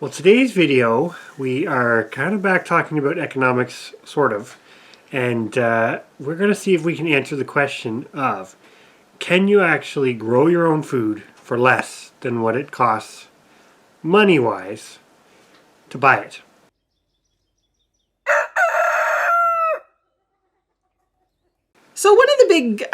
Well, today's video, we are kind of back talking about economics, sort of, and we're going to see if we can answer the question of, can you actually grow your own food for less than what it costs, money-wise, to buy it? So one of the big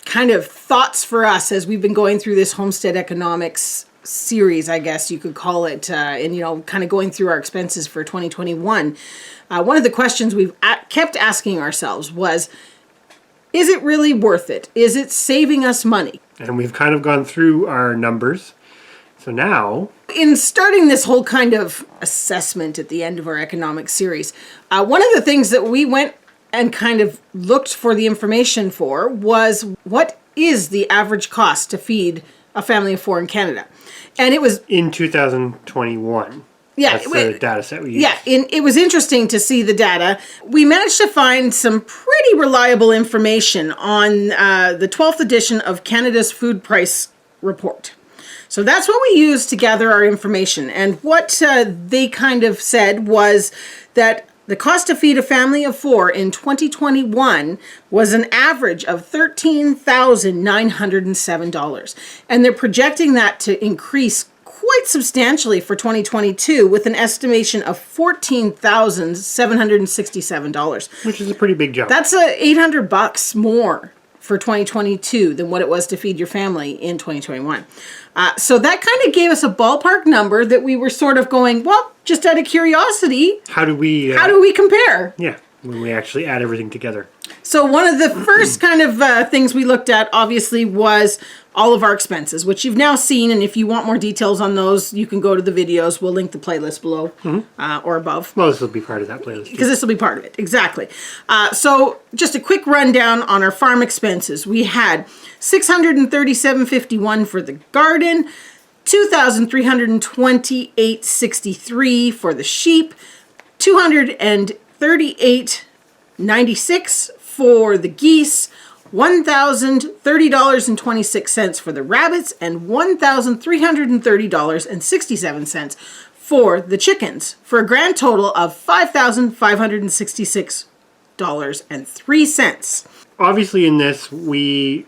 kind of thoughts for us as we've been going through this homestead economics series, I guess you could call it, and kind of going through our expenses for 2021, one of the questions we've kept asking ourselves was, is it really worth it? Is it saving us money? And we've kind of gone through our numbers. So now, in starting this whole kind of assessment at the end of our economic series, one of the things that we went and kind of looked for the information for was, what is the average cost to feed a family of 4 in Canada? And it was in 2021. Yeah, that's the data set we used. Yeah, it was interesting to see the data. We managed to find some pretty reliable information on the 12th edition of Canada's Food Price Report. So that's what we used to gather our information. And what they kind of said was that the cost to feed a family of 4 in 2021 was an average of $13,907. And they're projecting that to increase quite substantially for 2022 with an estimation of $14,767. Which is a pretty big jump. That's $800 more for 2022 than what it was to feed your family in 2021. So that kind of gave us a ballpark number that we were sort of going, well, just out of curiosity, how do we compare? Yeah, when we actually add everything together. So one of the first kind of things we looked at, obviously, was all of our expenses, which you've now seen. And if you want more details on those, you can go to the videos. We'll link the playlist below or above. Well, this will be part of that playlist, because this will be part of it. Exactly. So just a quick rundown on our farm expenses. We had $637.51 for the garden, $2,328.63 for the sheep, $238.96 for the geese, $1,030.26 for the rabbits, and $1,330.67 for the chickens, for a grand total of $5,566.03. Obviously, in this, we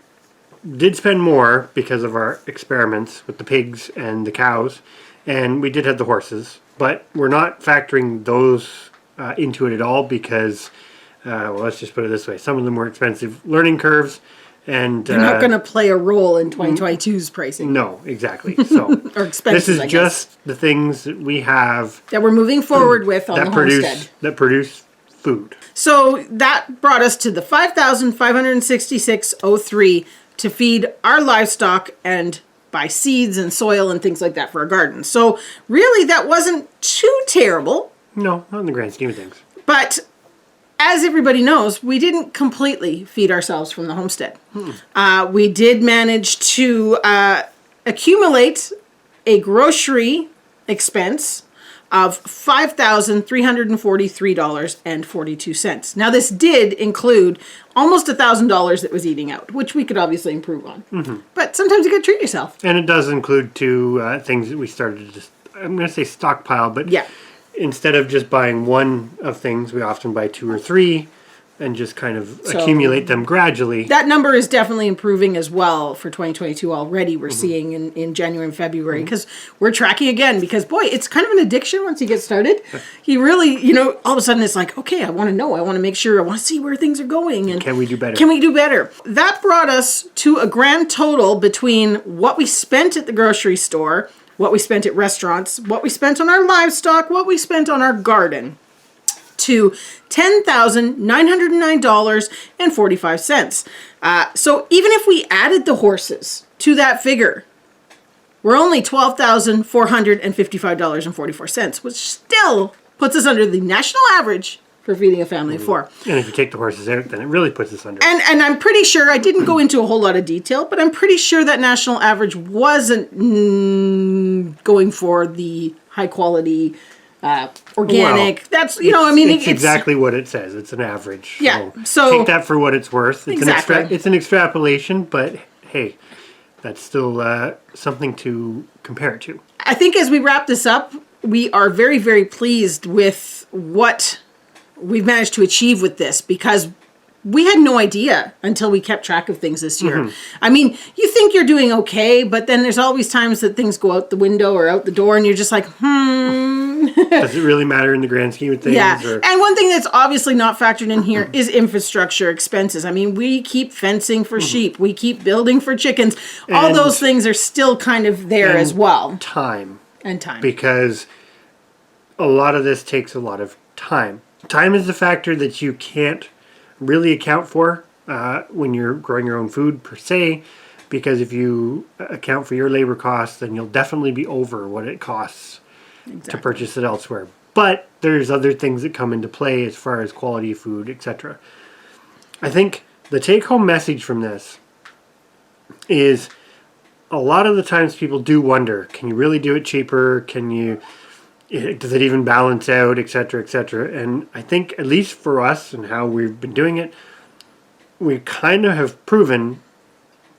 did spend more because of our experiments with the pigs and the cows, and we did have the horses, but we're not factoring those into it at all because, well, let's just put it this way, some of them were expensive learning curves, and they're not going to play a role in 2022's pricing. No, exactly. So or expenses, this is just the things that we have that we're moving forward with on the homestead that produce food. So that brought us to the $5,566.03 to feed our livestock and buy seeds and soil and things like that for our garden. So really, that wasn't too terrible. No, not in the grand scheme of things. But as everybody knows, we didn't completely feed ourselves from the homestead. We did manage to accumulate a grocery expense of $5,343.42. Now, this did include almost $1,000 that was eating out, which we could obviously improve on. But sometimes you got to treat yourself. And it does include two things that we started to I'm going to say stockpile, but yeah. Instead of just buying one of things, we often buy 2 or 3 and just kind of accumulate them gradually. That number is definitely improving as well for 2022 already. We're seeing in January and February because we're tracking again because, boy, it's kind of an addiction once you get started. You really, all of a sudden it's like, okay, I want to know. I want to make sure. I want to see where things are going. And can we do better? Can we do better? That brought us to a grand total between what we spent at the grocery store, what we spent at restaurants, what we spent on our livestock, what we spent on our garden, to $10,909.45. So even if we added the horses to that figure, we're only $12,455.44, which still puts us under the national average for feeding a family of 4. And if you take the horses out, then it really puts us under. And I'm pretty sure, I didn't go into a whole lot of detail, but I'm pretty sure that national average wasn't going for the high quality organic. Well, that's, it's exactly what it says. It's an average. Yeah. So take that for what it's worth. It's exactly. It's an extrapolation, but hey, that's still something to compare it to. I think as we wrap this up, we are very, very pleased with what we've managed to achieve with this, because we had no idea until we kept track of things this year. I mean, you think you're doing okay, but then there's always times that things go out the window or out the door and you're just like, Does it really matter in the grand scheme of things? Yeah. Or? And one thing that's obviously not factored in here is infrastructure expenses. I mean, we keep fencing for sheep. We keep building for chickens. All And- those things are still kind of there as well. Time. And time. Because a lot of this takes a lot of time. Time is the factor that you can't really account for when you're growing your own food per se, because if you account for your labor costs, then you'll definitely be over what it costs to purchase it elsewhere. But there's other things that come into play as far as quality of food, etc. I think the take-home message from this is a lot of the times people do wonder, can you really do it cheaper? Does it even balance out, etc., etc.? And I think, at least for us and how we've been doing it, we kind of have proven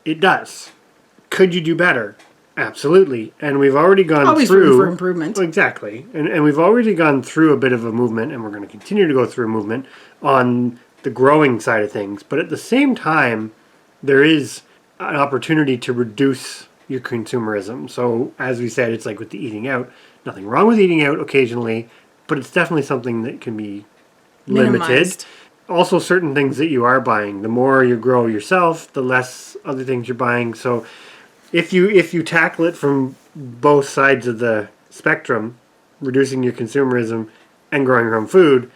it does. Could you do better? Absolutely. And we've already gone Always through... room for improvement. Exactly. And we've already gone through a bit of a movement, and we're going to continue to go through a movement on the growing side of things. But at the same time, there is an opportunity to reduce your consumerism. So, as we said, it's like with the eating out. Nothing wrong with eating out occasionally, but it's definitely something that can be limited. Minimized. Also, certain things that you are buying, the more you grow yourself, the less other things you're buying. So if you tackle it from both sides of the spectrum, reducing your consumerism and growing your own food,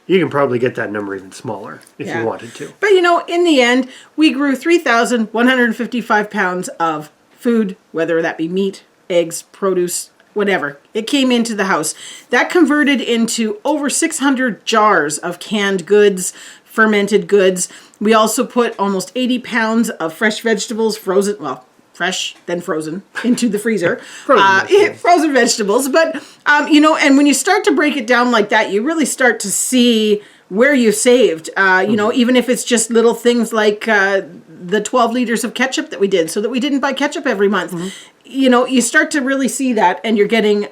you can probably get that number even smaller if you wanted to. But in the end, we grew 3,155 pounds of food, whether that be meat, eggs, produce, whatever. It came into the house. That converted into over 600 jars of canned goods, fermented goods. We also put almost 80 pounds of fresh vegetables, fresh, then frozen, into the freezer. Frozen vegetables. But, and when you start to break it down like that, you really start to see where you saved. Even if it's just little things like the 12 liters of ketchup that we did, so that we didn't buy ketchup every month. You start to really see that, and you're getting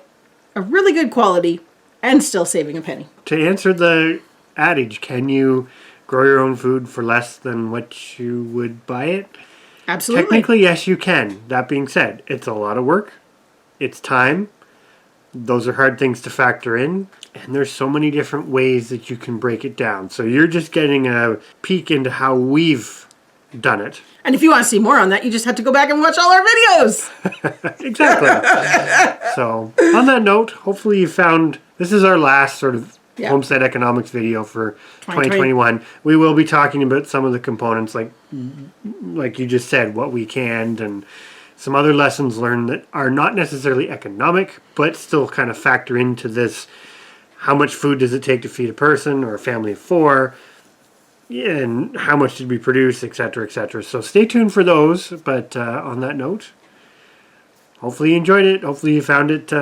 a really good quality and still saving a penny. To answer the adage, can you grow your own food for less than what you would buy it? Absolutely. Technically, yes, you can. That being said, it's a lot of work. It's time. Those are hard things to factor in. And there's so many different ways that you can break it down. So you're just getting a peek into how we've done it. And if you want to see more on that, you just have to go back and watch all our videos. Exactly. So on that note, hopefully you found, this is our last sort of homestead economics video for 2021. We will be talking about some of the components like you just said, what we canned, and some other lessons learned that are not necessarily economic, but still kind of factor into this. How much food does it take to feed a person or a family of 4? And how much did we produce, etc., etc. So stay tuned for those. But on that note, hopefully you enjoyed it. Hopefully you found it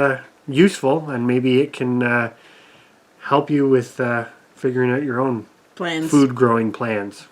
useful, and maybe it can help you with figuring out your own Plans. food growing plans.